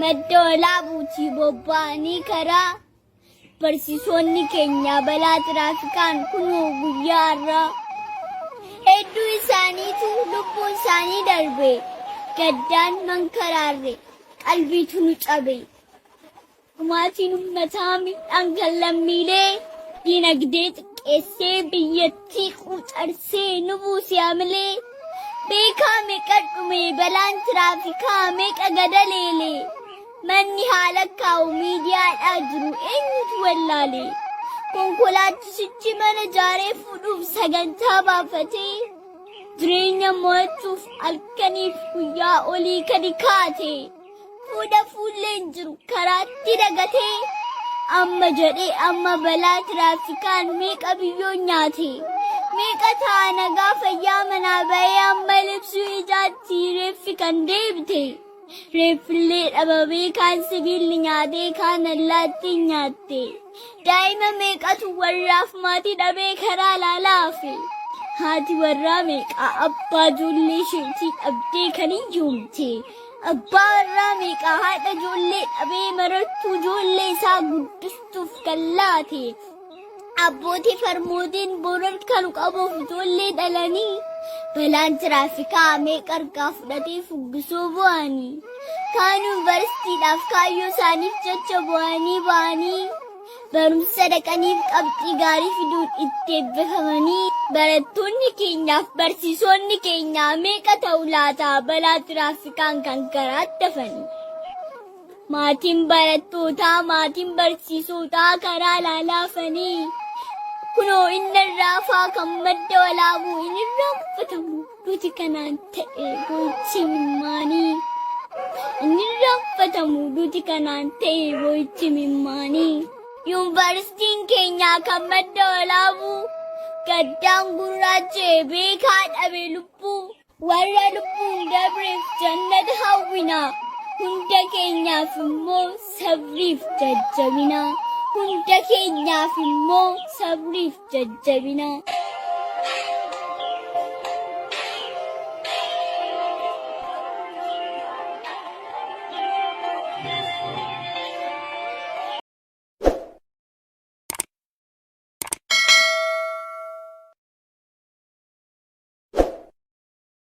Madda Walaabuutii bobba'anii karaa barsiisonni keenya balaa tiraafikaan kunoo guyyaa har'aa hedduu isaaniitu lubbuun isaanii darbe. Gaddaan Mankaraarre qalbiitu nu cabe. Maatiin uummataa midhaan kan lammiilee dinagdee xiqqeessee biyyattii quucarsee nu buuse amalee. Beekaa meeqa dhume balaan tiraafikaa meeqa gadaleele. Manni haala kaa'u miidiyaadhaa jiru eenyutu wallaale. Konkolaachisichi mana ijaaree fuudhuuf sagantaa baafatee jireenya mo'achuuf halkaniif guyyaa olii gadi kaate. Fuudha fuulleen jiru karaatti dagatee amma jedhee amma balaa tiraafikaan meeqa biyyoon nyaate. Meeqa ta'a nagaa fayyaa manaa bahee amma libsuu ijaatti reeffi kan deebite. Reeffillee dhabamee kaan sibiilli nyaatee kaan allaattiin nyaatte. Daa'ima meeqatu warraaf maatii dhabee karaa laalaafe. Haati warraa meeqaa abbaa ijoollee isheetii dhabdee kan hiyyumte. Abbaa warraa meeqaa haadha ijoollee dhabee marattuu ijoollee isaa guddistuuf kan laate. Abbootii farmootiin borar kan qabuuf ijoollee dhalanii balaan tiraafikaa meeqa argaa fudhatee fuggisoo bu'anii. Kaan yuunivarsiitiidhaaf kaayyoo isaaniif jecha bu'anii ba'anii barumsa dhaqaniif qabxii gaarii fiduun itti eebbifamanii. Barattoonni keenyaaf barsiisonni keenya meeqa ta'u laata balaa tiraafikaan kan karaatti hafanii. Maatiin barattootaa maatiin barsiisotaa karaa laalaafanii. Kunoo inni irraafaa kan madda walaabuu inni irraanfatamu duuti kanaan ta'e boo'ichi mimmaanii. Inni irraanfatamu duuti kanaan ta'e boo'ichi mimmaanii. Yuunivarsiitiin keenya kan madda walaabuu gaddaan gurraacha'e beekaa dhabe lubbuu. Warra lubbuun dabreef jannata hawwina. Hunda keenyaaf immoo sabriif jajjabina. Hunda keenyaaf immoo sabriif jajjabina.